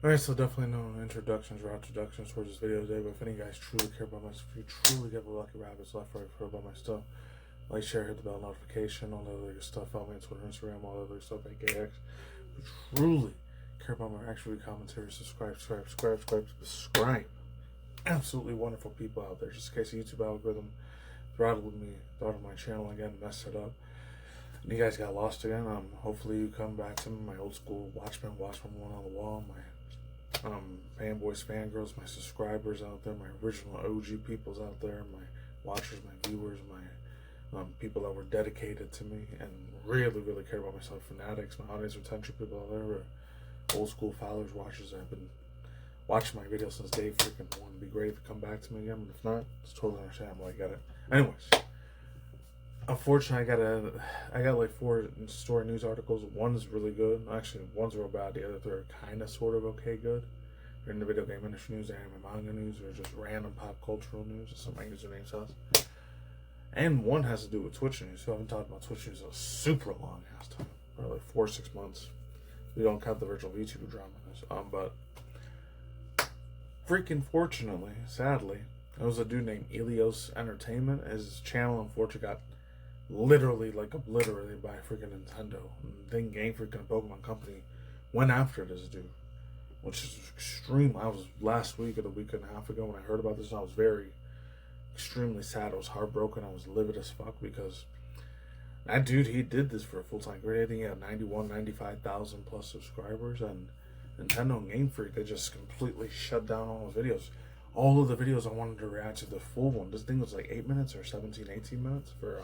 Alright, so definitely no introductions or introductions for this video today, but if any guys truly care about my stuff, if you truly get the lucky rabbits left, right, care about my stuff, like, share, hit the bell notification, all the other good stuff, follow me on Twitter, Instagram, all the other stuff, AKX. If you truly care about my actual commentary, subscribe. Absolutely wonderful people out there. Just in case the YouTube algorithm throttled me, thought of my channel again, messed it up. And you guys got lost again. Hopefully you come back to me, my old school Watchmen one on the wall, my fanboys, fangirls, my subscribers out there, my original OG peoples out there, my watchers, my viewers, my people that were dedicated to me and really care about myself, fanatics, my audience retention people out there, old school followers, watchers that have been watching my videos since day freaking one. It'd be great if you come back to me again, but if not, it's totally understandable. I get it. Anyways, unfortunately, I got like 4 story news articles. One's really good. Actually, one's real bad. The other 3 are kind of, sort of okay good. They're in the video game industry news, anime, manga news, or just random pop cultural news, or some my username says. And one has to do with Twitch news. So I haven't talked about Twitch news in a super long ass time, probably like 4 or 6 months. We don't count the virtual VTuber drama news. But freaking fortunately, sadly, there was a dude named Ilios Entertainment. His channel, unfortunately, got literally like obliterated by freaking Nintendo. And then Game Freak and Pokemon Company went after this dude, which is extreme. I was last week or the week and a half ago when I heard about this. I was extremely sad. I was heartbroken. I was livid as fuck because that dude, he did this for a full-time career. I think he had 95,000 plus subscribers, and Nintendo and Game Freak, they just completely shut down all those videos. All of the videos I wanted to react to, the full one. This thing was like 8 minutes or 17, 18 minutes for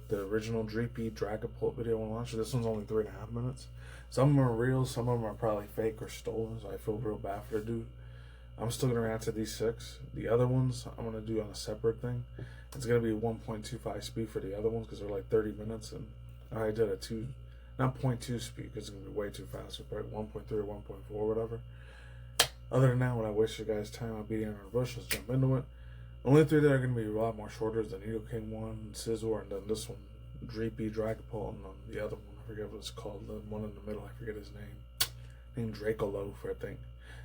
the original Dreepy Dragapault video on launch. This one's only 3.5 minutes. Some of them are real, some of them are probably fake or stolen, so I feel real bad for the dude. I'm still going to react to these 6. The other ones, I'm going to do on a separate thing. It's going to be 1.25 speed for the other ones because they're like 30 minutes, and I did a 0.2 speed because it's going to be way too fast. So probably 1.3 or 1.4, whatever. Other than that, when I waste your guys' time, I'll be in our bush. Let's jump into it. The only 3 that are going to be a lot more shorter is the NidoKing one, Scizor, and then this one, Dreepy Dragapault, and the other one, I forget what it's called, the one in the middle, I forget his name. Named Dracoloaf, I think.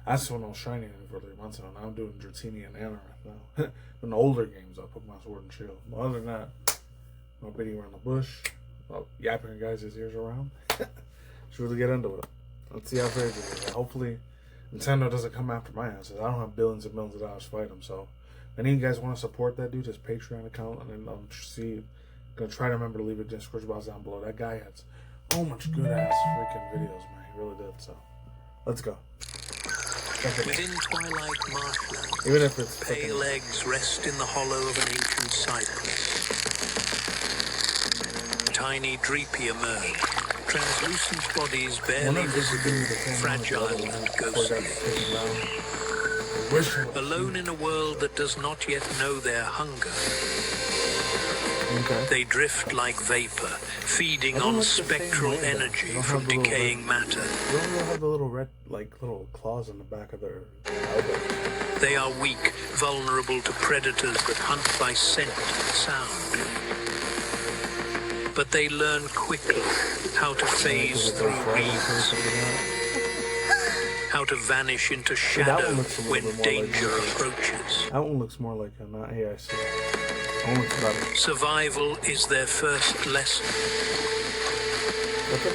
That's the one I was shining in for 3 months ago. Now I'm doing Dratini and Anorath now. In the older games, I'll Pokemon Sword and Shield. But other than that, I'm beating around the bush, yapping your guys' ears around. Let's really get into it. Let's see how fair it is. Hopefully, Nintendo doesn't come after my asses. I don't have billions and millions of dollars to fight them, so if any of you guys want to support that dude, his Patreon account, and then I'm gonna try to remember to leave a Discord box down below. That guy has so much good ass freaking videos, man. He really did. So let's go. Within twilight marshland, even if it's pale eggs rest in the hollow of an ancient cypress. Tiny Dreepy emerge, translucent bodies barely visible, fragile and ghostly. Alone in a world that does not yet know their hunger, they drift like vapor, feeding on spectral energy from decaying matter. They don't have the little red, little claws in the back of their elbow. They are weak, vulnerable to predators that hunt by scent and sound. But they learn quickly how to phase through reeds, how to vanish into shadow when danger approaches. That one looks more like an AIC. Survival is their first lesson.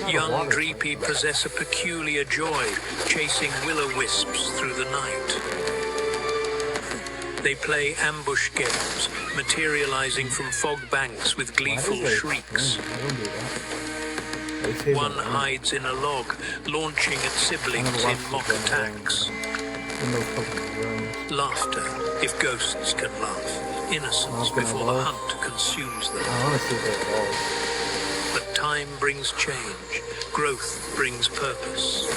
Young Dreepy possess a peculiar joy, chasing will-o-wisps through the night. They play ambush games, materializing from fog banks with gleeful shrieks. One hides in a log, launching at siblings in mock attacks. Laughter, if ghosts can laugh. Innocence before the hunt consumes them. But time brings change. Growth brings purpose.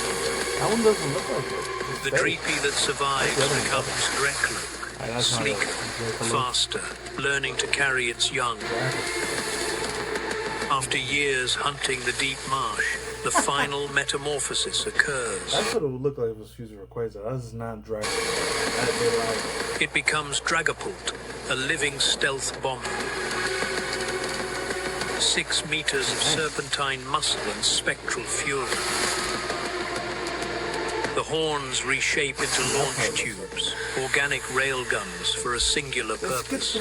That one doesn't look like it. The Dreepy that survives becomes Dracoloaf, sleeker, faster, learning to carry its young. After years hunting the deep marsh, the final metamorphosis occurs. That's what it would look like if it was fused with Rayquaza. That is not Dragon. It becomes Dragapault, a living stealth bomber. 6 meters of serpentine muscle and spectral fury. The horns reshape into launch tubes, organic railguns for a singular purpose.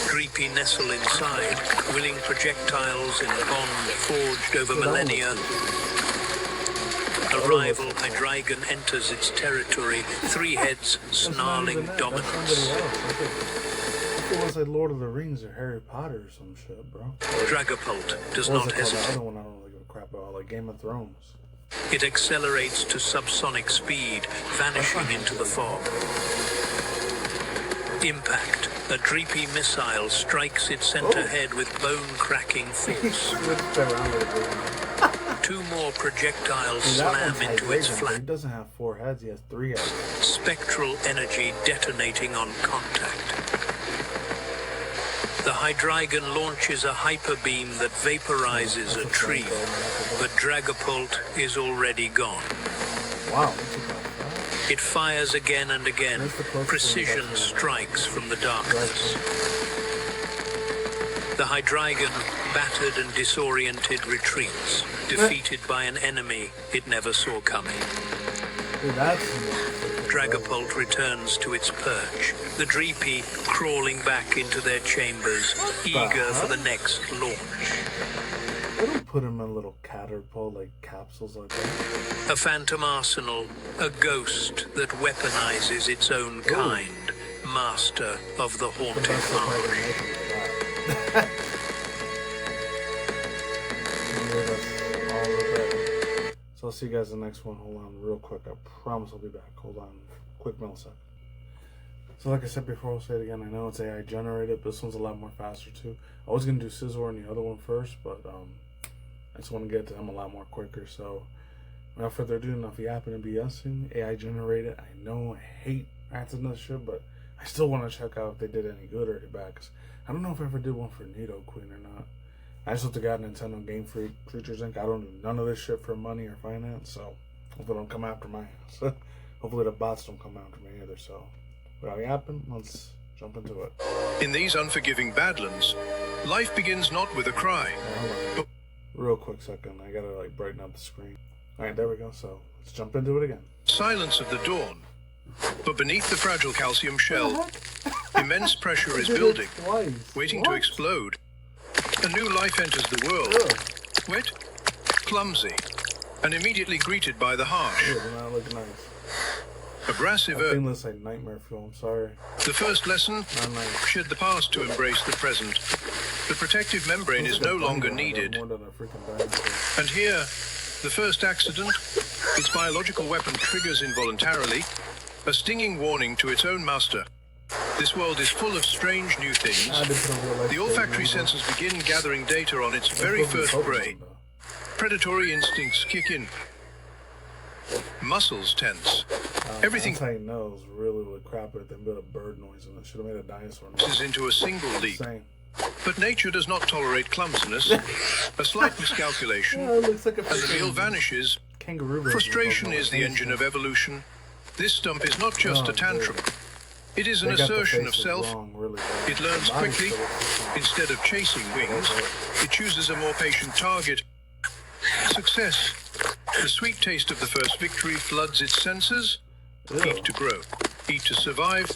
Dreepy nestle inside, willing projectiles in a bond forged over millennia. A rival Hydreigon enters its territory, three heads snarling dominance. It was like Lord of the Rings or Harry Potter or some shit, bro. Dragapault does not hesitate. The other one I don't really give a crap about, like Game of Thrones. It accelerates to subsonic speed, vanishing into the fog. Impact. A Dreepy missile strikes its center head with bone-cracking force. Two more projectiles slam into its flank. He doesn't have 4 heads, he has 3 heads. Spectral energy detonating on contact. The Hydreigon launches a hyper beam that vaporizes a tree, but Dragapault is already gone. Wow. It fires again and again, precision strikes from the darkness. The Hydreigon, battered and disoriented, retreats, defeated by an enemy it never saw coming. Dragapault returns to its perch, the Dreepy crawling back into their chambers, eager for the next launch. They don't put them in little catapult, like capsules like that. A phantom arsenal, a ghost that weaponizes its own kind, master of the haunted marsh. So I'll see you guys in the next one. Hold on real quick. I promise I'll be back. Hold on. Quick millisecond. So like I said before, I'll say it again. I know it's AI generated, but this one's a lot more faster too. I was going to do Scizor and the other one first, but I just want to get to them a lot more quicker. So without further ado, enough yapping and BSing. AI generated. I know I hate acting this shit, but I still want to check out if they did any good already back. Cause I don't know if I ever did one for NidoKing or not. I just looked at Nintendo Game Freak, Creatures Inc. I don't do none of this shit for money or finance, so hopefully don't come after my ass. Hopefully the bots don't come after me either, so without yapping, let's jump into it. In these unforgiving badlands, life begins not with a cry. But real quick second, I gotta like brighten up the screen. Alright, there we go, so let's jump into it again. Silence of the dawn. But beneath the fragile calcium shell, immense pressure is building, waiting to explode. A new life enters the world. Wet, clumsy, and immediately greeted by the harsh. Does not look nice. Aggressive I think this like nightmare film, sorry. The first lesson, nice. shed the past to embrace the present. The protective membrane is no longer needed. And here, the first accident, its biological weapon triggers involuntarily, a stinging warning to its own master. This world is full of strange new things. The olfactory senses begin gathering data on its very first prey. Predatory instincts kick in. Muscles tense. Everything that's how you know it was really crap if they made a bird noise and it should have made a dinosaur noise. Is into a single leap. But nature does not tolerate clumsiness. A slight miscalculation, and the meal vanishes. Frustration is the engine of evolution. This stump is not just a tantrum. It is an assertion of self. It learns quickly. Instead of chasing wings, it chooses a more patient target. Success. The sweet taste of the first victory floods its senses. Eat to grow. Eat to survive.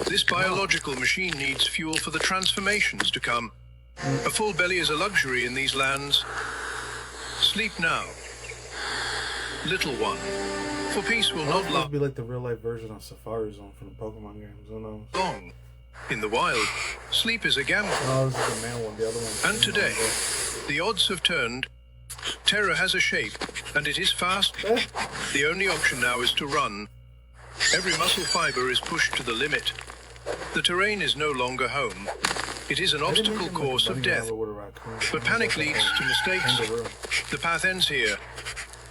This biological machine needs fuel for the transformations to come. A full belly is a luxury in these lands. Sleep now, little one. For peace will not last. Be like the real-life version of Safari Zone from the Pokemon games. Who knows? Long. In the wild, sleep is a gamble. Oh, this is the male one. The other one. And today, the odds have turned. Terror has a shape, and it is fast. The only option now is to run. Every muscle fiber is pushed to the limit. The terrain is no longer home. It is an obstacle course of death. But panic leads to mistakes. The path ends here.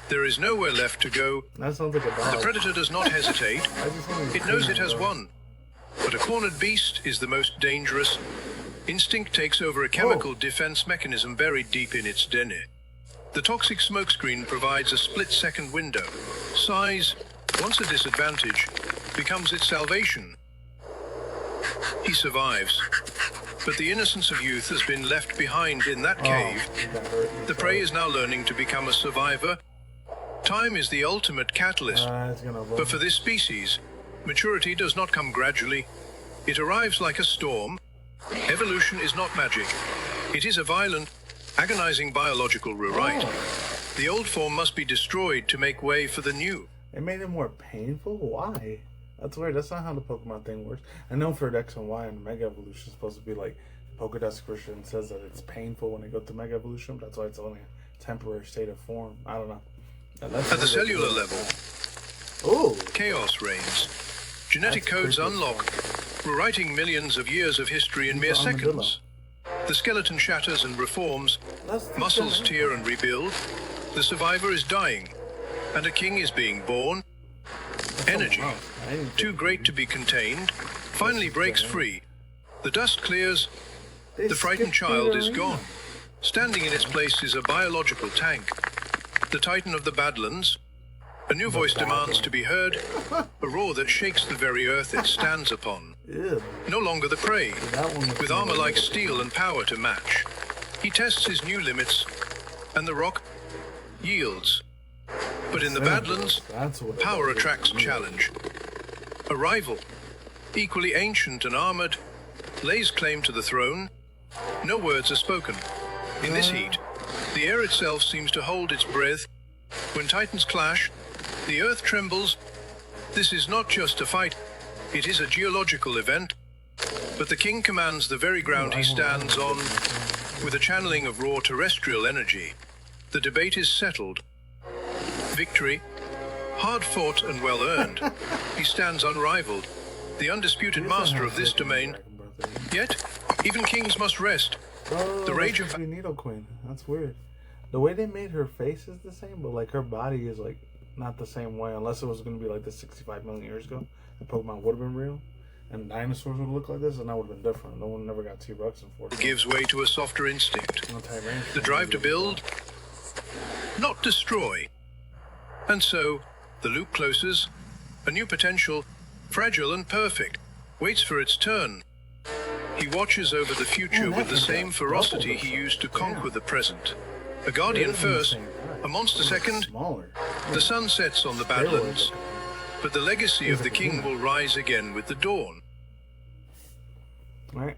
There is nowhere left to go. The predator does not hesitate. It knows it has won. But a cornered beast is the most dangerous. Instinct takes over a chemical defense mechanism buried deep in its DNA. The toxic smokescreen provides a split-second window. Size, once a disadvantage, becomes its salvation. He survives. But the innocence of youth has been left behind in that cave. The prey is now learning to become a survivor. Time is the ultimate catalyst, but for this species, maturity does not come gradually. It arrives like a storm. Evolution is not magic. It is a violent, agonizing biological rewrite. The old form must be destroyed to make way for the new. It made it more painful? Why? That's weird. That's not how the Pokemon thing works. I know for X and Y and Mega Evolution is supposed to be like, Pokedex version says that it's painful when they go to Mega Evolution, but that's why it's only a temporary state of form. I don't know. At the cellular level, chaos reigns. Genetic codes unlock, rewriting millions of years of history in mere seconds. The skeleton shatters and reforms, muscles tear and rebuild. The survivor is dying, and a king is being born. Energy, too great to be contained, finally breaks free. The dust clears. The frightened child is gone. Standing in its place is a biological tank. The titan of the Badlands. A new voice demands to be heard, a roar that shakes the very earth it stands upon. No longer the prey, with armor like steel and power to match. He tests his new limits, and the rock yields. But in the Badlands, power attracts challenge. A rival, equally ancient and armored, lays claim to the throne. No words are spoken. In this heat, the air itself seems to hold its breath. When titans clash, the earth trembles. This is not just a fight, it is a geological event. But the king commands the very ground he stands on with a channeling of raw terrestrial energy. The debate is settled. Victory, hard fought and well earned. He stands unrivaled, the undisputed master of this domain. Yet, even kings must rest. The rage of NidoKing. That's weird. The way they made her face is the same, but like her body is like not the same way. Unless it was going to be like this 65 million years ago, the Pokemon would have been real, and dinosaurs would look like this, and that would have been different. No one never got T-Rex, unfortunately. Gives way to a softer instinct. The drive to build, not destroy. And so, the loop closes. A new potential, fragile and perfect, waits for its turn. He watches over the future with the same ferocity he used to conquer the present. A guardian first, a monster second. The sun sets on the Badlands, but the legacy of the king will rise again with the dawn. Alright,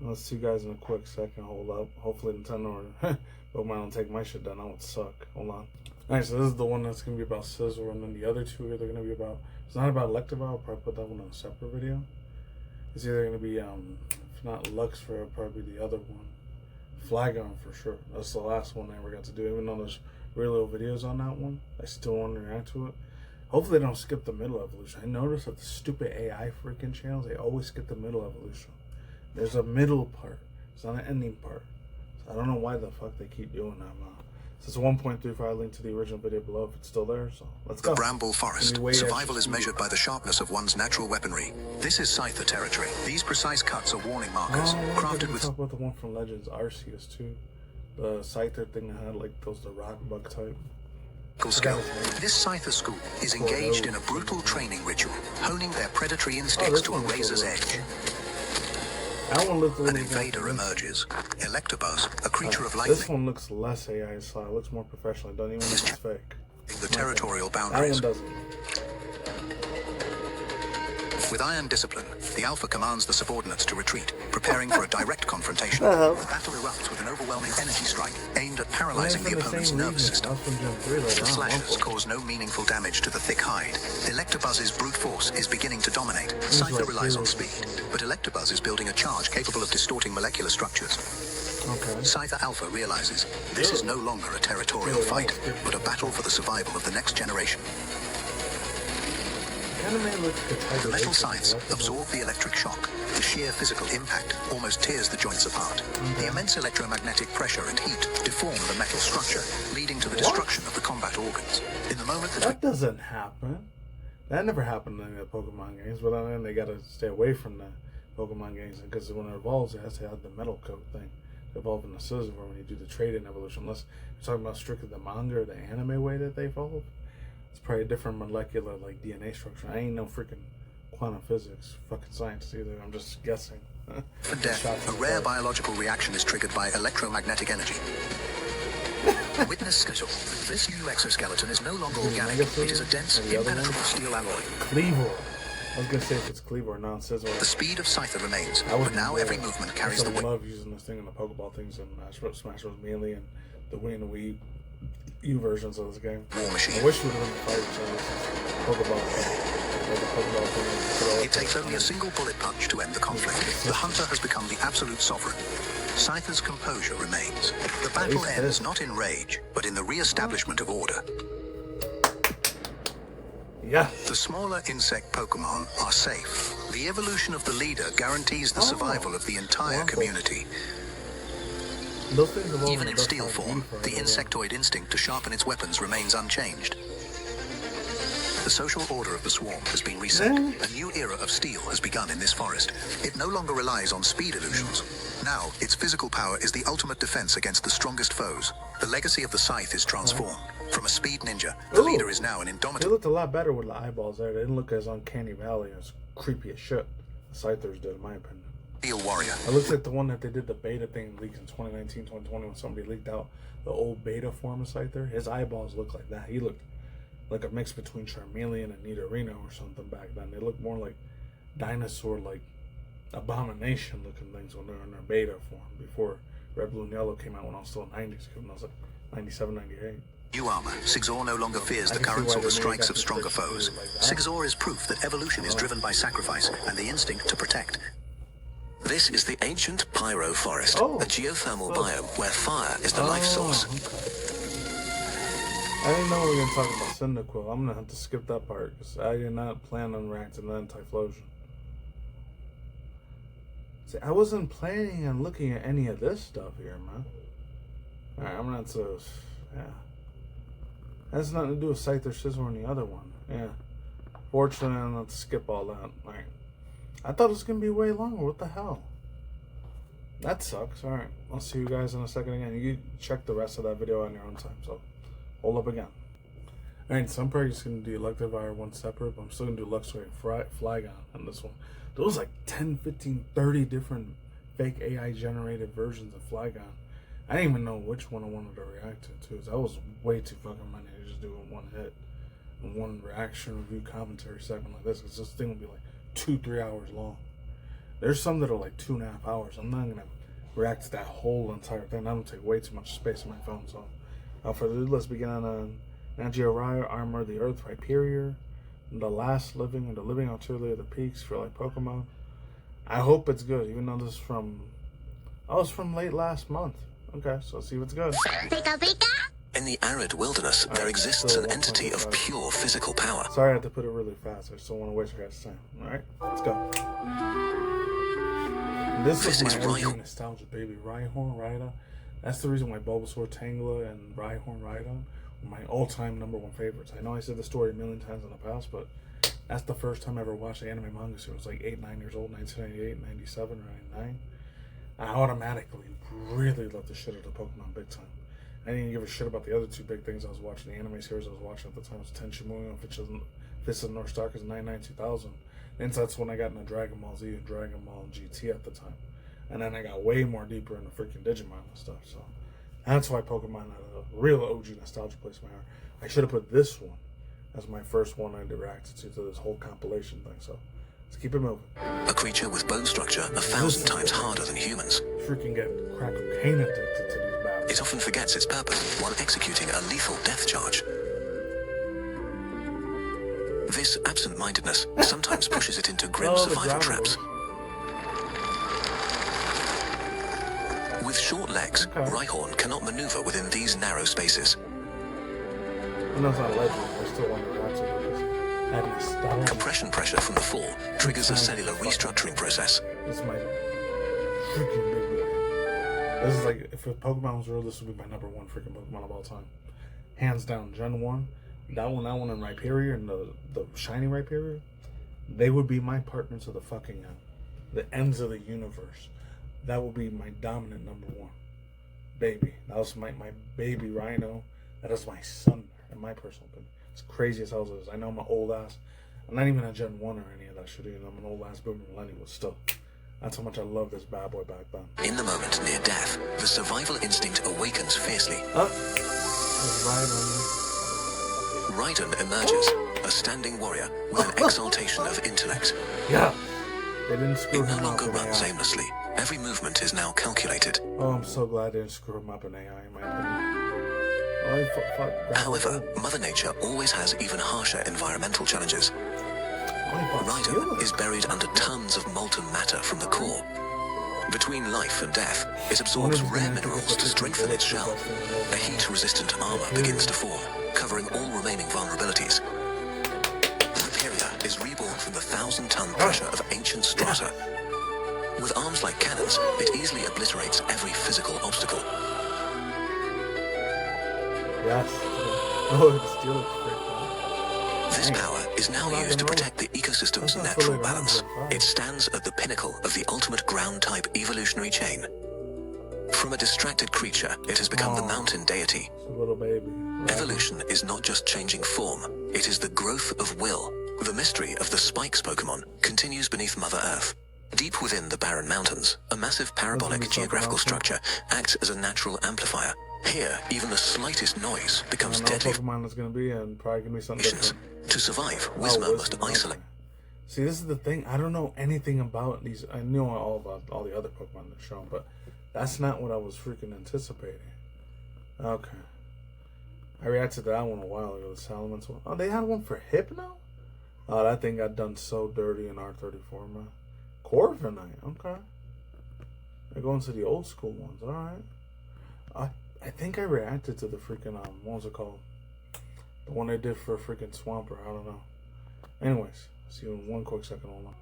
I'll see you guys in a quick second. Hold up. Hopefully Nintendo or Pokemon don't take my shit down. That would suck. Hold on. Alright, so this is the one that's going to be about Scizor, and then the other two are going to be about... It's not about Electivire. I'll probably put that one on a separate video. It's either going to be, if not Luxray, probably the other one. Flygon for sure. That's the last one I ever got to do. Even though there's really little videos on that one, I still want to react to it. Hopefully they don't skip the middle evolution. I noticed that the stupid AI freaking channels, they always skip the middle evolution. There's a middle part. It's not an ending part. So I don't know why the fuck they keep doing that, man. So it's a 1.35 link to the original video below if it's still there, so let's go. The Bramble Forest. Survival is measured by the sharpness of one's natural weaponry. This is Scizor territory. These precise cuts are warning markers, crafted with... talk about the one from Legends Arceus too. The Scizor thing that had like those, the rock bug type. Skill. This Scizor school is engaged in a brutal training ritual, honing their predatory instincts to a razor's edge. An invader emerges. Electabuzz, a creature of lightning. This one looks less AI style. It looks more professional. It doesn't even look fake. The territorial boundaries. That one doesn't. With iron discipline, the Alpha commands the subordinates to retreat, preparing for a direct confrontation. The battle erupts with an overwhelming energy strike aimed at paralyzing the opponent's nervous system. The slashes cause no meaningful damage to the thick hide. Electabuzz's brute force is beginning to dominate. Scizor relies on speed, but Electabuzz is building a charge capable of distorting molecular structures. Scizor Alpha realizes this is no longer a territorial fight, but a battle for the survival of the next generation. The metal sides absorb the electric shock. The sheer physical impact almost tears the joints apart. The immense electromagnetic pressure and heat deform the metal structure, leading to the destruction of the combat organs. In the moment that doesn't happen. That never happened in the Pokemon games, but then they gotta stay away from the Pokemon games because when it evolves, it has to have the metal coat thing. Evolve in the Scizor when you do the trade-in evolution. Unless you're talking about strictly the manga or the anime way that they evolve. It's probably a different molecular, like, DNA structure. I ain't no freaking quantum physics, fucking science either. I'm just guessing. For death, a rare biological reaction is triggered by electromagnetic energy. Witness Scizor. This new exoskeleton is no longer organic. It is a dense, impenetrable steel alloy. Cleavor. I was gonna say if it's Cleavor or not. Scizor. The speed of Scizor remains, but now every movement carries the weight. I love using this thing in the Pokeball things in Smash Bros. Melee and the Wii and the Wii U versions of this game. War Machine. I wish we would have been fighting Pokeball. It takes only a single bullet punch to end the conflict. The hunter has become the absolute sovereign. Scyther's composure remains. The battle ends not in rage, but in the re-establishment of order. Yeah. The smaller insect Pokemon are safe. The evolution of the leader guarantees the survival of the entire community. Even in steel form, the insectoid instinct to sharpen its weapons remains unchanged. The social order of the swarm has been reset. A new era of steel has begun in this forest. It no longer relies on speed illusions. Now, its physical power is the ultimate defense against the strongest foes. The legacy of the Scythe is transformed. From a speed ninja, the leader is now an indomitable... They looked a lot better with the eyeballs there. They didn't look as uncanny valley, as creepy as shit. The Scythers did, in my opinion. Steel warrior. It looks like the one that they did the beta thing leaked in 2019, 2020 when somebody leaked out the old beta form of Scyther. His eyeballs looked like that. He looked like a mix between Charmeleon and Nidorino or something back then. They looked more like dinosaur, like abomination looking things when they're in their beta form before Red, Blue, and Yellow came out when I was still in 90s, when I was like 97, 98. New armor. Scizor no longer fears the currents or the strikes of stronger foes. Scizor is proof that evolution is driven by sacrifice and the instinct to protect. This is the ancient Pyro Forest, a geothermal biome where fire is the life source. I didn't know we were going to talk about Cyndaquil. I'm going to have to skip that part because I did not plan on reacting to Typhlosion. See, I wasn't planning on looking at any of this stuff here, man. Alright, I'm going to have to... Yeah. That has nothing to do with Scyther, Scizor, and the other one. Yeah. Fortunately, I'm going to have to skip all that. Alright. I thought it was going to be way longer. What the hell? That sucks. Alright. I'll see you guys in a second again. You check the rest of that video on your own time, so... Hold up again. Alright, so I'm probably just going to do Electivire one separate, but I'm still going to do Luxray and Flygon on this one. There was like 10, 15, 30 different fake AI generated versions of Flygon. I didn't even know which one I wanted to react to, too. That was way too fucking money to just do in one hit. And one reaction, review, commentary segment like this, because this thing will be like 2-3 hours long. There's some that are like 2.5 hours. I'm not going to react to that whole entire thing. That would take way too much space on my phone, so... Without further ado, let's begin on NatGeographc, Armor of the Earth, Rhyperior, the last living and the living alternative of the peaks for like Pokemon. I hope it's good, even though this is from... Oh, it's from late last month. Okay, so let's see if it's good. In the arid wilderness, there exists an entity of pure physical power. Sorry I had to put it really fast. I just don't want to waste your guys' time. Alright, let's go. This is my OG nostalgia, baby. Rhyhorn. That's the reason why Bulbasaur, Tangela, and Rhyhorn are my all-time #1 favorites. I know I said the story a million times in the past, but that's the first time I ever watched the anime manga, so I was like 8, 9 years old, 1998, 97, or 99. I automatically really loved the shit out of Pokemon big time. I didn't even give a shit about the other two big things I was watching. The anime series I was watching at the time was Tenshinhan and Fist of the North Star, because 99-2000. And so that's when I got into Dragon Ball Z and Dragon Ball GT at the time. And then I got way more deeper into freaking Digimon and stuff. So that's why Pokemon had a real OG nostalgia place in my heart. I should have put this one as my first one I reacted to this whole compilation thing. So let's keep it moving. A creature with bone structure 1,000 times harder than humans. Freaking get crack cocaine addicted to these battles. It often forgets its purpose while executing a lethal death charge. This absent-mindedness sometimes pushes it into grim survival traps. With short legs, Rhyhorn cannot maneuver within these narrow spaces. I know it's not legend, I still want to watch it because nostalgia. Compression pressure from the fall triggers a cellular restructuring process. This is my freaking big boy. This is like, if Pokemon was real, this would be my #1 freaking Pokemon of all time. Hands down, Gen 1. That one and Rhyperior and the shiny Rhyperior, they would be my partners of the fucking end. The ends of the universe. That will be my dominant #1. Baby. That was my baby Rhino. That is my son, in my personal opinion. It's crazy as hell as it is. I know I'm an old ass. I'm not even a Gen 1 or any of that shit. I'm an old ass boomer millennial, but still. That's how much I love this bad boy back then. In the moment near death, the survival instinct awakens fiercely. Rhydon emerges, a standing warrior with an exaltation of intellect. Yeah. They didn't screw He him no longer up in runs AI. aimlessly. Every movement is now calculated. Oh, I'm so glad they didn't screw him up in AI, in my opinion. However, Mother Nature always has even harsher environmental challenges. Rhydon is buried under tons of molten matter from the core. Between life and death, it absorbs rare minerals to strengthen its shell. A heat-resistant armor begins to form, covering all remaining vulnerabilities. Rhyperior is reborn from the 1,000-ton pressure of ancient strata. With arms like cannons, it easily obliterates every physical obstacle. Yes. Oh, it still looks great. This power is now used to protect the ecosystem's natural balance. It stands at the pinnacle of the ultimate ground-type evolutionary chain. From a distracted creature, it has become the mountain deity. It's a little baby. Evolution is not just changing form, it is the growth of will. The mystery of the Spikes Pokémon continues beneath Mother Earth. Deep within the barren mountains, a massive parabolic geographical structure acts as a natural amplifier. Here, even the slightest noise becomes deadly. Pokemon is going to be, and probably going to be something different. To survive, Whismur must isolate. See, this is the thing. I don't know anything about these. I know all about all the other Pokemon they're showing, but that's not what I was freaking anticipating. Okay. I reacted to that one a while ago, the Salamence one. Oh, they had one for Hypno? Oh, that thing got done so dirty in R34, man. Corviknight, okay. They're going to the old school ones, alright. I think I reacted to the freaking, what was it called? The one I did for freaking Swampert, I don't know. Anyways, see you in one quick second, hold on.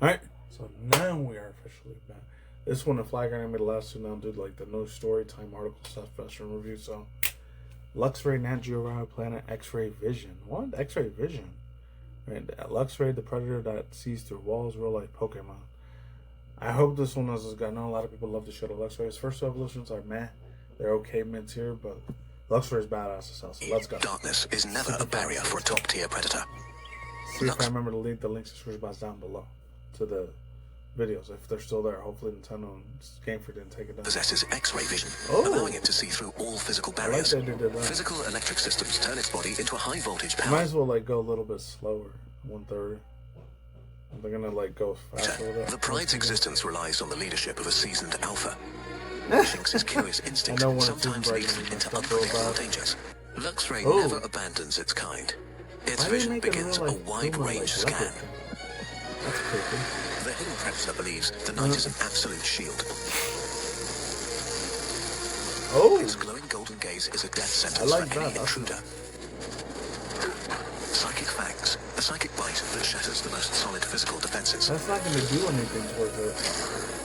Alright, so now we are officially back. This one, the Flygon animated the last two now, did like the no story time article stuff, fashion review, so. Luxray, NatGeographc, Planet, X-Ray Vision. What? X-Ray Vision? Right, Luxray, the predator that sees through walls, real life Pokemon. I hope this one is good. I know a lot of people love the show. Luxray's first evolutions are meh. They're okay mints here, but Luxray is badass as hell, so let's go. Darkness is never a barrier for a top-tier predator. See if I remember to leave the links to switch box down below to the videos, if they're still there. Hopefully Nintendo and Game Freak didn't take it down. Possesses X-ray vision, allowing it to see through all physical barriers. I like that they did that. Physical electric systems turn its body into a high-voltage You power. might as well like go a little bit slower, 130. They're gonna like go faster with it. The pride's existence relies on the leadership of a seasoned alpha. Shinx's curious instinct sometimes leads them into unpredictable dangers. Luxray never abandons its kind. Its vision begins a wide-range scan. That's creepy. The hidden predator believes the night is an absolute shield. Its glowing golden gaze is a death sentence for any intruder. Psychic fangs, a psychic bite that shatters the most solid physical defenses. That's not gonna do anything towards it.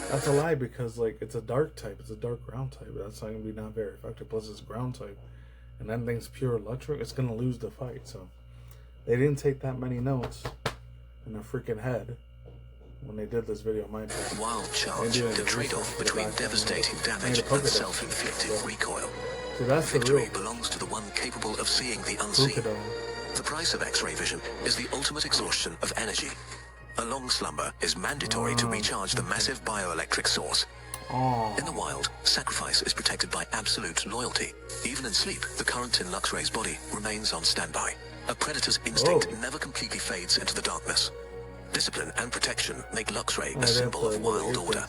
That's a lie, because like it's a dark type, it's a dark ground type. That's not gonna be not very effective. Plus it's ground type, and that thing's pure electric. It's gonna lose the fight. So they didn't take that many notes in their freaking head when they did this video. My opinion. Wild charge, the trade-off between devastating damage and self-inflicted recoil. So that's Victory belongs to the one capable of seeing the unseen. The price of X-ray vision is the ultimate exhaustion of energy. A long slumber is mandatory to recharge the massive bioelectric source. In the wild, sacrifice is protected by absolute loyalty. Even in sleep, the current in Luxray's body remains on standby. A predator's instinct never completely fades into the darkness. Discipline and protection make Luxray a symbol of wild order.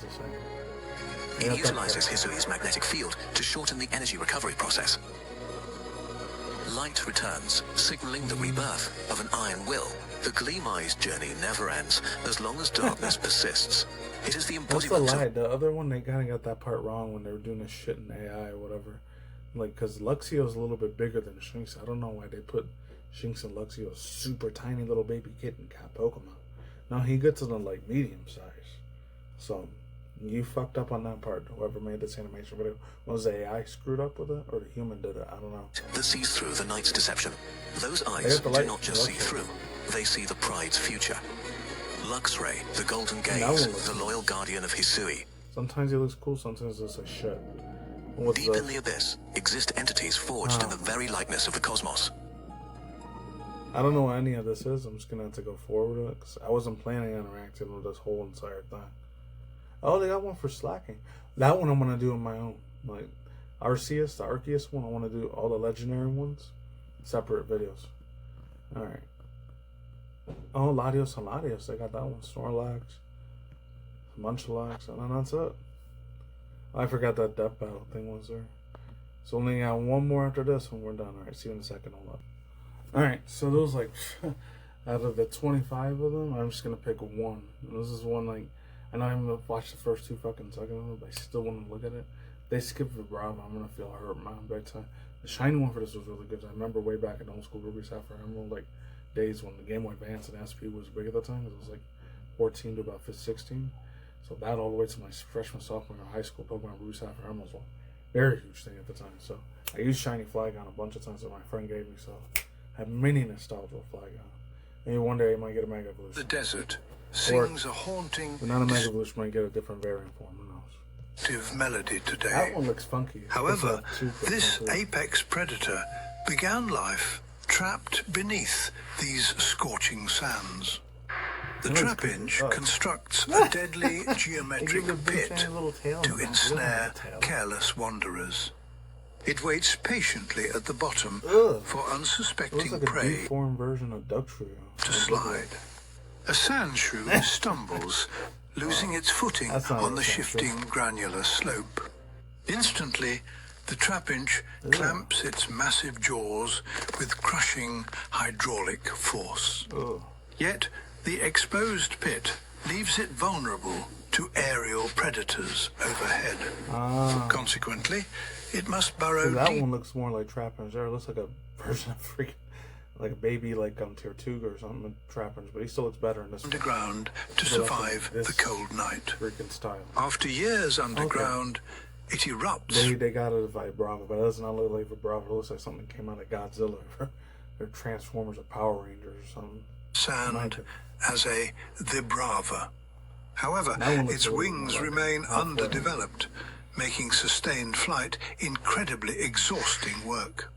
He utilizes Hisui's magnetic field to shorten the energy recovery process. Light returns, signaling the rebirth of an iron will. The Gleam-Eye's journey never ends as long as darkness persists. It is the embodiment. That's a lie. The other one, they kind of got that part wrong when they were doing this shit in AI or whatever. Like, because Luxio's a little bit bigger than Shinx. I don't know why they put Shinx and Luxio super tiny little baby kitten cat Pokemon. Now he gets to the like medium size. So you fucked up on that part. Whoever made this animation video, was the AI screwed up with it, or the human did it? I don't know. That sees through the night's deception. Those eyes do not just see through; they see the pride's future. Luxray, the golden gaze, the loyal guardian of Hisui. Sometimes he looks cool, sometimes he looks like shit. Deep in the abyss exist entities forged in the very likeness of the cosmos. I don't know what any of this is. I'm just gonna have to go forward with it because I wasn't planning on reacting with this whole entire thing. Oh, they got one for slacking. That one I'm gonna do on my own. Like Arceus, the Arceus one. I want to do all the legendary ones, separate videos. All right. Oh, Latios and Latios. They got that one. Snorlax, Munchlax, and then that's it. I forgot that death battle thing was there. So only got one more after this when we're done. All right. See you in a second. Hold up. All right. So those like out of the 25 of them, I'm just gonna pick one. And this is one like. I know I haven't watched the first 2 fucking seconds of it, but I still want to look at it. They skipped Vibrava, I'm gonna feel hurt, man, big time. The shiny one for this was really good. I remember way back in old school Ruby Sapphire Emerald, like days when the Game Boy Advance and SP was big at the time. It was like 14 to about 16. So that all the way to my freshman, sophomore year of high school, Pokemon Ruby Sapphire Emerald was a very huge thing at the time. So I used shiny Flygon a bunch of times that my friend gave me. So I have many nostalgia with Flygon. Maybe one day I might get a Mega Evolution. The desert sings a haunting, but not a Mega Evolution, might get a different variant form. Who knows? melody today. That one looks funky. However, this apex predator began life trapped beneath these scorching sands. The trapinch constructs a deadly geometric pit to ensnare careless wanderers. It waits patiently at the bottom for unsuspecting like prey a deformed version of Luxray to slide. A sand shrew stumbles, losing its footing on the shifting granular slope. Instantly, the trapinch clamps its massive jaws with crushing hydraulic force. Yet, the exposed pit leaves it vulnerable to aerial predators overhead. Consequently, it must burrow that deep. One looks more like Trapinch. There, it looks like a version of freaking, like a baby, like Tortuga or something with Trapinch, but he still looks better in this underground to survive the cold night. Freaking style. After years underground, it erupts. They got it by Vibrava, but it does not look like Vibrava. It looks like something came out of Godzilla. They're Transformers or Power Rangers or something. Sand as a Vibrava. However, its wings remain underdeveloped, making sustained flight incredibly exhausting work.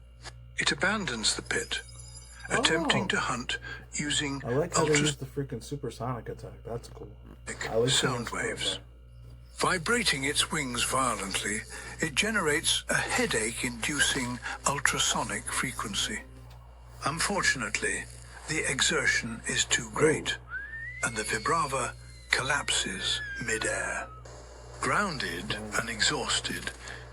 It abandons the pit, attempting to hunt using I like how they use the freaking supersonic attack. That's cool. Sound waves. Vibrating its wings violently, it generates a headache-inducing ultrasonic frequency. Unfortunately, the exertion is too great, and the Vibrava collapses mid-air. Grounded and exhausted,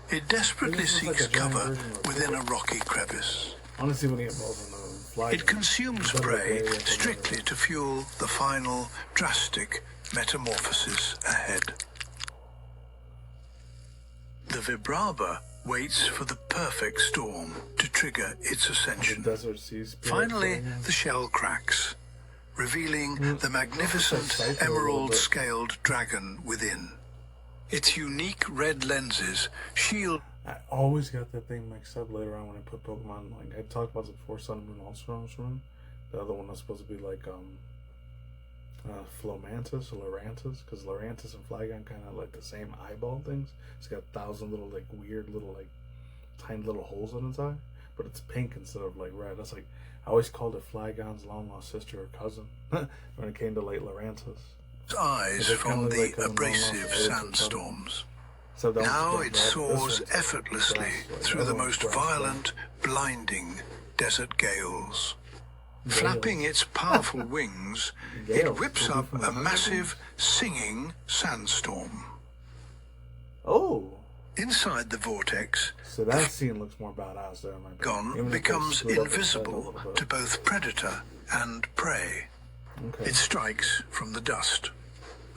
it desperately seeks cover within a rocky crevice. Honestly, when he evolves on the fly, it consumes prey strictly to fuel the final drastic metamorphosis ahead. The Vibrava waits for the perfect storm to trigger its ascension. Finally, the shell cracks, revealing the magnificent emerald-scaled dragon within. Its unique red lenses shield... I always got that thing mixed up later on when I put Pokemon, like I talked about it before, Sun and Moon, Ultra Moon. The other one was supposed to be like Flomantis or Lurantis, because Lurantis and Flygon kind of like the same eyeball things. It's got 1,000 little like weird little like tiny little holes in its eye, but it's pink instead of like red. That's like, I always called it Flygon's long lost sister or cousin when it came to like Lurantis. Eyes from the abrasive sandstorms. So now it soars effortlessly through the most violent, blinding desert gales. Flapping its powerful wings, it whips up a massive, singing sandstorm. Oh! Inside the vortex, so that scene looks more badass there. Gon becomes invisible to both predator and prey. It strikes from the dust,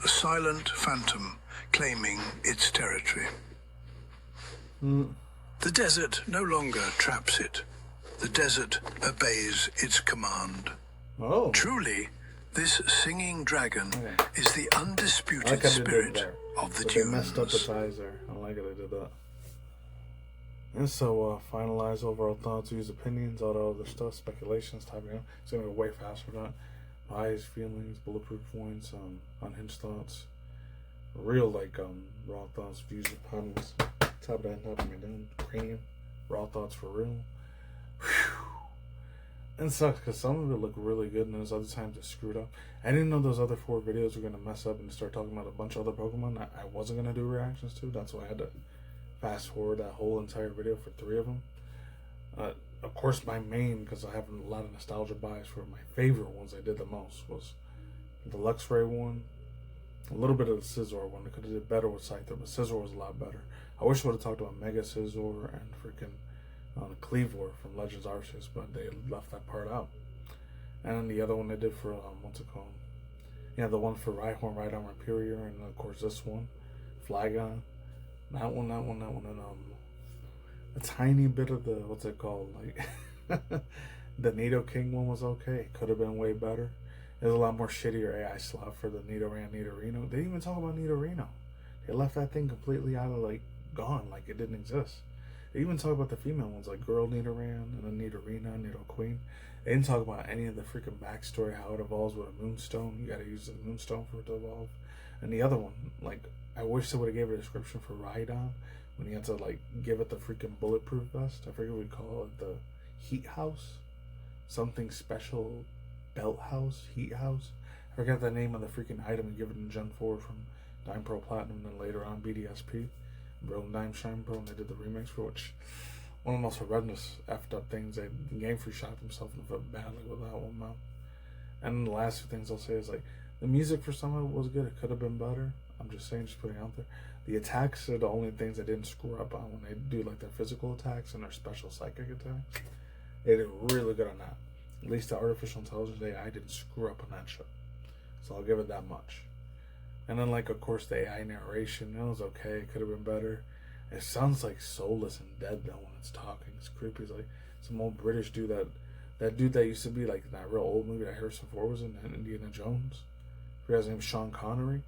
a silent phantom claiming its territory. The desert no longer traps it. The desert obeys its command. Truly, this singing dragon is the undisputed spirit of the dunes. They messed up its eyes there. I like it, I did that. And so, finalize overall thoughts, views, opinions, all the other stuff, speculations, typing out. It's going to go way faster than that. Eyes, feelings, bulletproof points, unhinged thoughts. Real, like, raw thoughts, views, opinions. Top of that, top of my down, cranium. Raw thoughts for real. Whew. it sucks because some of it looked really good and there's other times it screwed up. I didn't know those other 4 videos were going to mess up and start talking about a bunch of other Pokemon I wasn't going to do reactions to. That's why I had to fast forward that whole entire video for 3 of them. Of course, my main, because I have a lot of nostalgia bias for my favorite ones I did the most, was the Luxray one, a little bit of the Scizor one. I could have did better with Scyther, but Scizor was a lot better. I wish I would have talked about Mega Scizor and freaking Cleavor from Legends Arceus, but they left that part out. And then the other one they did for, what's it called? Yeah, the one for Rhyhorn, Rhyperior, and of course this one, Flygon. That one, and a tiny bit of the, what's it called, like, the NidoKing one was okay. It could have been way better. There's a lot more shittier AI slop for the Nidoran, Nidorino. They didn't even talk about Nidorino. They left that thing completely out of, like, gone, like it didn't exist. They even talk about the female ones, like Girl Nidoran, and then Nidorina, Nidoqueen. They didn't talk about any of the freaking backstory, how it evolves with a Moonstone. You gotta use the Moonstone for it to evolve. And the other one, like, I wish they would have gave a description for Rhydon when you had to, like, give it the freaking bulletproof vest. I forget what we call it, the heat house, something special, belt house, heat house. I forgot the name of the freaking item and give it in Gen 4 from Dime Pro Platinum, and then later on BDSP, Bro and Dime Shine Pro, and they did the remix for, which one of the most horrendous effed up things. Game Freak shot himself in the foot badly with that one, man. And the last 2 things I'll say is, like, the music for some of it was good. It could have been better. I'm just saying, just putting it out there. The attacks are the only things I didn't screw up on when they do, like, their physical attacks and their special psychic attacks. They did really good on that. At least the artificial intelligence AI didn't screw up on that shit. So I'll give it that much. And then, like, of course, the AI narration, it was okay. It could have been better. It sounds, like, soulless and dead, though, when it's talking. It's creepy. It's like some old British dude that dude that used to be, like, in that real old movie that Harrison Ford was in Indiana Jones. I forgot his name, Sean Connery.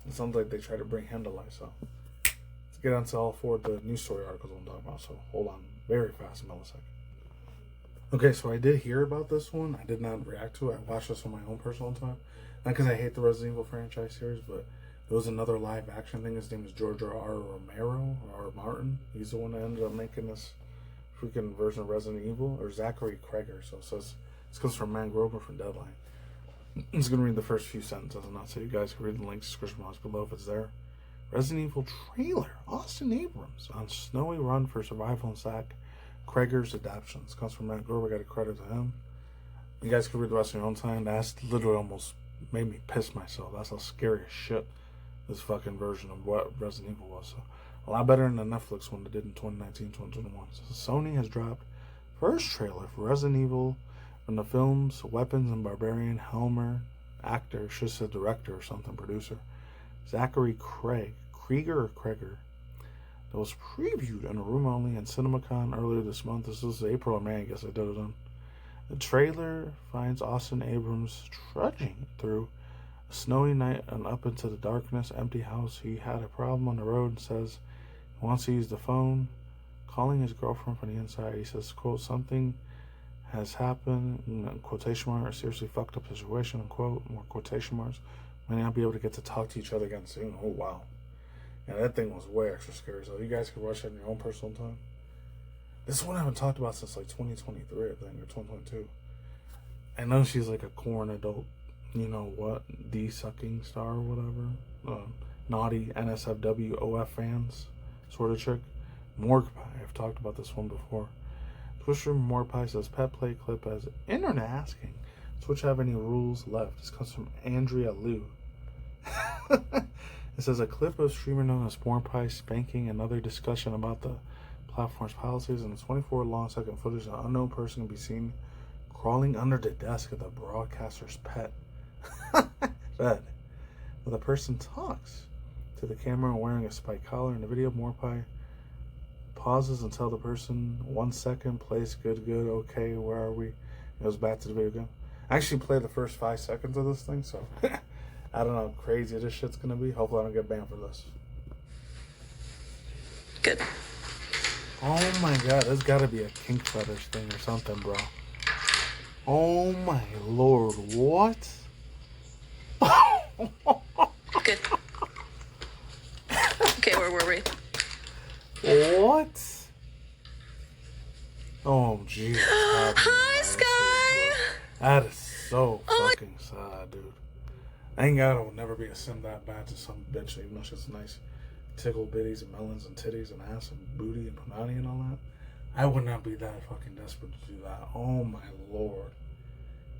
It sounds like they try to bring him to life, so let's get on to all 4 of the news story articles I'm talking about, so hold on very fast, millisecond. Okay, so I did hear about this one. I did not react to it. I watched this on my own personal time. Not because I hate the Resident Evil franchise series, but there was another live action thing. His name is George R. Romero, or Martin. He's the one that ended up making this freaking version of Resident Evil, or Zachary Kreger. So it says, this comes from Man Grover from Deadline. I'm just going to read the first few sentences and not so you guys can read the link description box below if it's there. Resident Evil trailer. Austin Abrams on snowy run for survival in Zach Kreger's adaptation. This comes from Matt Grover. I got a credit to him. You guys can read the rest on your own time. That's literally almost made me piss myself. That's how scary as shit this fucking version of what Resident Evil was. So, a lot better than the Netflix one that did in 2019, 2021. So Sony has dropped first trailer for Resident Evil from the film's Weapons and Barbarian Helmer actor, should say director or something, producer, Zachary Kreger, that was previewed in a room only in CinemaCon earlier this month. This was April or May, I guess I did it on. The trailer finds Austin Abrams trudging through a snowy night and up into the darkness, empty house. He had a problem on the road and says he wants to use the phone, calling his girlfriend from the inside. He says, quote, something has happened, in quotation marks, seriously fucked up situation, unquote, more quotation marks. May not be able to get to talk to each other again soon. Oh, wow. Yeah, that thing was way extra scary, so you guys can watch that in your own personal time. This one I haven't talked about since, like, 2023, I think, or 2022. I know she's, like, a corn adult, you know what, D-sucking star or whatever. Naughty NSFW OF fans sort of chick. Morgpie, I've talked about this one before. Twister Morpie says pet play clip as internet asking Twitch have any rules left. This comes from Andrea Liu. It says a clip of streamer known as Morpie spanking another discussion about the platform's policies, and a 24 long second footage of an unknown person can be seen crawling under the desk of the broadcaster's pet. Fed. But the person talks to the camera wearing a spike collar. In the video, Morpie pauses and tell the person 1 second, place, good, okay, where are we? It goes back to the video game. I actually played the first 5 seconds of this thing, so I don't know how crazy this shit's gonna be. Hopefully I don't get banned for this. Good. Oh my god, there's gotta be a kink fetish thing or something, bro. Oh my lord, what? Good. Okay, where were we? What? Oh, jeez. Hi, Sky! That is so fucking sad, dude. Thank God it will never be a sim that bad to some bitch, even though she's nice tickle bitties and melons and titties and ass and booty and punani and all that. I would not be that fucking desperate to do that. Oh my lord.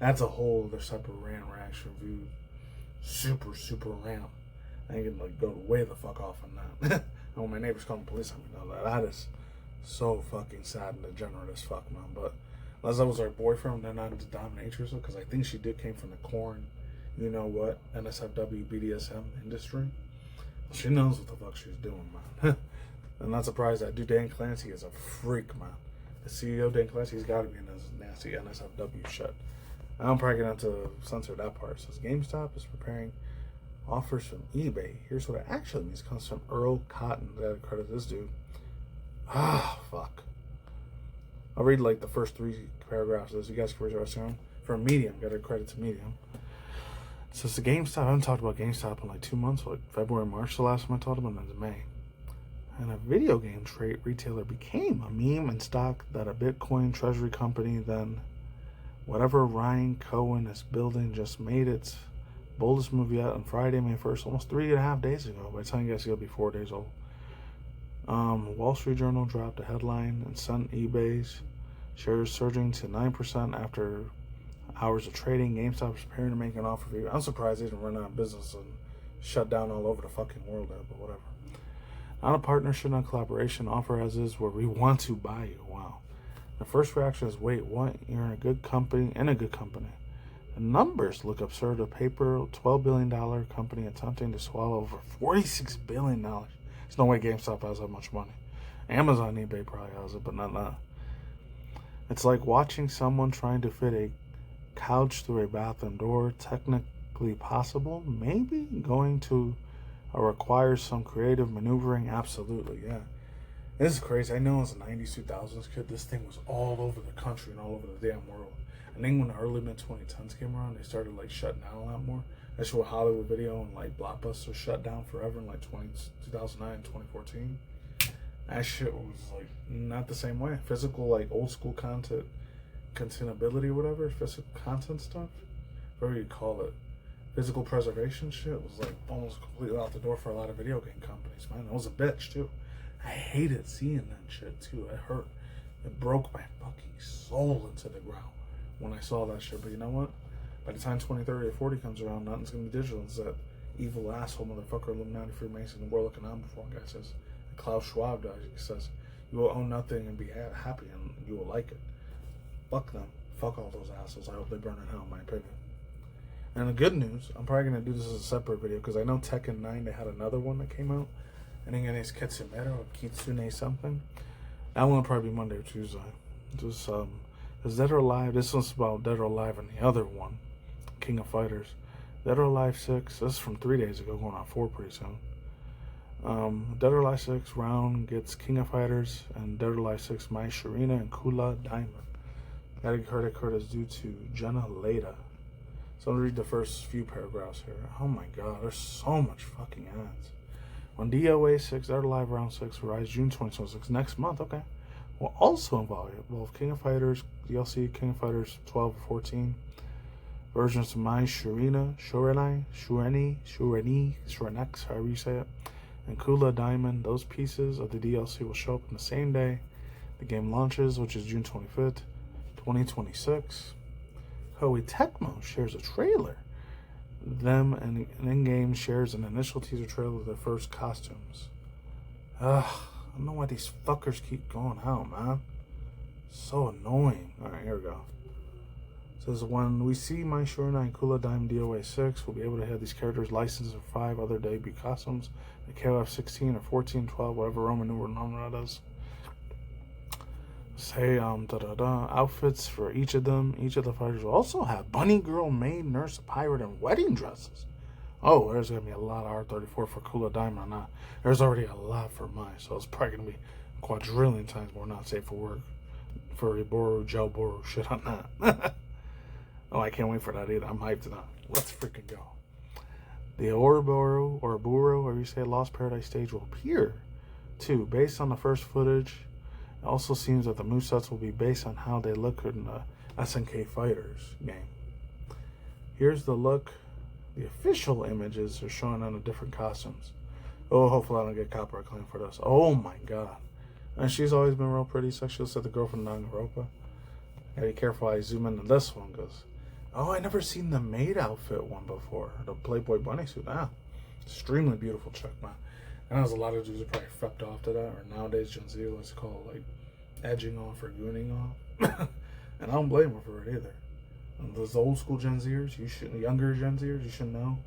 That's a whole other separate rant reaction review. Super, super rant. I can like go way the fuck off on that. And when my neighbors call the police on me, know that. That is so fucking sad and degenerate as fuck, man. But unless that was our boyfriend, they're not into dominatrix, because I think she did came from the corn, you know what, NSFW, BDSM industry. She knows what the fuck she's doing, man. I'm not surprised that dude Dan Clancy is a freak, man. The CEO, Dan Clancy, he's got to be in this nasty NSFW shit. I'm probably going to have to censor that part. It says GameStop is preparing offers from eBay. Here's what it actually means. It comes from Earl Cotton. Gotta credit this dude. Ah, fuck. I'll read like the first 3 paragraphs of this. You guys can read the rest of them. From Medium. Gotta credit to Medium. It says the GameStop. I haven't talked about GameStop in like 2 months. Like February, March, the last time I talked about it, and then May. And a video game retailer became a meme and stock that a Bitcoin treasury company then whatever Ryan Cohen is building just made its boldest move yet on Friday, May 1st, almost 3.5 days ago. By the time you guys it'll be 4 days old. Wall Street Journal dropped a headline and sent eBay's shares surging to 9% after hours of trading. GameStop is preparing to make an offer for you. I'm surprised they didn't run out of business and shut down all over the fucking world there, but whatever. Not a partnership, not a collaboration. Offer as is where we want to buy you. Wow. The first reaction is, wait, what? You're in a good company, The numbers look absurd. A paper $12 billion company attempting to swallow over $46 billion. There's no way GameStop has that much money. Amazon, eBay probably has it, but not that. It's like watching someone trying to fit a couch through a bathroom door. Technically possible, maybe. Going to requires some creative maneuvering. Absolutely, yeah. This is crazy. I know as a 90s, 2000s kid, this thing was all over the country and all over the damn world. I think when the early mid-2010s came around, they started like shutting down a lot more. That's what Hollywood Video and like Blockbuster shut down forever in like 2009, 2014. That shit was like not the same way. Physical, like old school content, contentability, whatever, physical content stuff, whatever you call it. Physical preservation shit was like almost completely out the door for a lot of video game companies, man. I was a bitch too. I hated seeing that shit too. It hurt. It broke my fucking soul into the ground when I saw that shit. But you know what? By the time 2030 or 40 comes around, nothing's gonna be digital. It's that evil asshole motherfucker, Illuminati Freemason, the World Economic Forum guy says, and Klaus Schwab does. He says, you will own nothing and be happy and you will like it. Fuck them. Fuck all those assholes. I hope they burn in hell, in my opinion. And the good news, I'm probably going to do this as a separate video because I know Tekken 9, they had another one that came out. I think it's Kitsumera or Kitsune something. That one will probably be Monday or Tuesday. Just, is Dead or Alive, this one's about Dead or Alive and the other one, King of Fighters. Dead or Alive 6, this is from 3 days ago, going on 4 pretty soon. Dead or Alive 6 round gets King of Fighters and Dead or Alive 6 Mai Shirina and Kula Diamond. That credit is due to Jenna Leda. So I'll read the first few paragraphs here. Oh my god, there's so much fucking ads. On DOA 6, Dead or Alive Round 6 will rise June 2026, next month, okay. Will also involve King of Fighters, DLC, King of Fighters 12 or 14, versions of Mai Shurina, Shurenex, however you say it, and Kula Diamond. Those pieces of the DLC will show up on the same day the game launches, which is June 25th, 2026. Koei Tecmo shares a trailer. Them and in-game shares an initial teaser trailer of their first costumes. I don't know why these fuckers keep going out, man. So annoying. Alright, here we go. It says, when we see Mai Shurina and Kula Diamond DOA 6, we'll be able to have these characters licensed for 5 other debut costumes. The KOF 16 or 14, 12, whatever Roman numeral number that is. Say outfits for each of them. Each of the fighters will also have bunny girl, maid, nurse, pirate, and wedding dresses. Oh, there's gonna be a lot of R34 for Kula Diamond. Not there's already a lot for mine, so it's probably gonna be a quadrillion times more not safe for work. For Boru, Gel Boru, shit on that. Oh, I can't wait for that either. I'm hyped enough. Let's freaking go. The Ouroboros, or Buro, or you say Lost Paradise stage will appear too, based on the first footage. It also seems that the movesets will be based on how they look in the SNK Fighters game. Here's the look. The official images are showing on the different costumes. Oh, hopefully I don't get copyright claim for this. Oh my god. And she's always been real pretty, so she looks like the girl from Danganronpa. Gotta be careful I zoom into this one, because... Oh, I never seen the maid outfit one before. The Playboy bunny suit. Ah, extremely beautiful chick, man. And there's a lot of dudes who probably frepped off to that, or nowadays Gen Z, let's call it, like, edging off or gooning off. And I don't blame her for it either. And those old school Gen Zers, younger Gen Zers, you should know.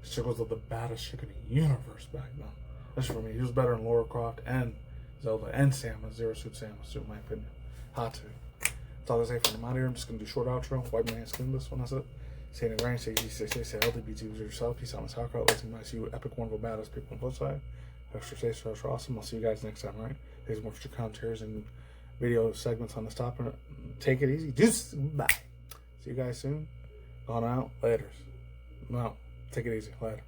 This chick was the baddest chick in the universe back then. That's for me. He was better than Lara Croft and Zelda and Samus, Zero Suit Samus, in my opinion. Hot to. That's all I say for the out here. I'm just going to do short outro. Wipe my skin this one. That's it. Say the grain, say LDBT was yourself. Peace out, Miss Hawkeye. Let's see you epic, wonderful, badass people on both sides. Extra safe, extra awesome. I'll see you guys next time, right? There's more future commentaries and video segments on this topic. Take it easy. Just bye. See you guys soon. On out. Laters. No. Take it easy. Later.